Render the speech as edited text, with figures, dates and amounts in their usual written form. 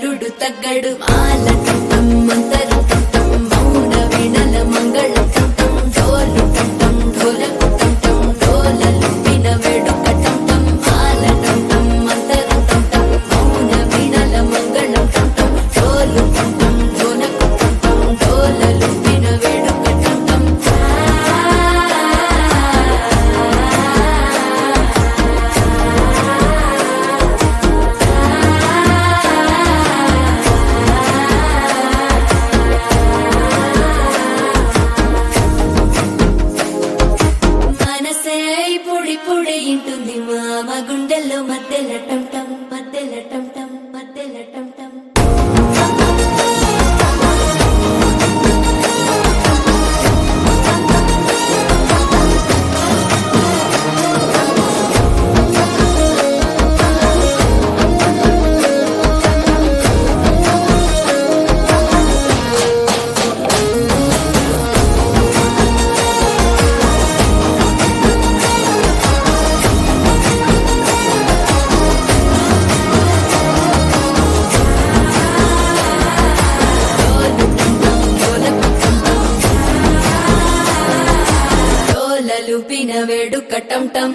అల్లుడు తగ్గడు మాల టం మంతరు టం మౌన వీణల మంగళ టం డోలు టం ఢోలకు టం డోలలు విన వేడుక టం మాల టం మంతరు టం మౌన వీణల మంగళ టం డోలు టం ఢోలకు టం డోలలు విన వేడుక టం మనసే పొడి పొడి ఇంటుంది మామ గుండెల్లో మధ్యల టం టం మధ్యల టం టం మధ్యల టం టం డోలలు పిన వేడుక టం టం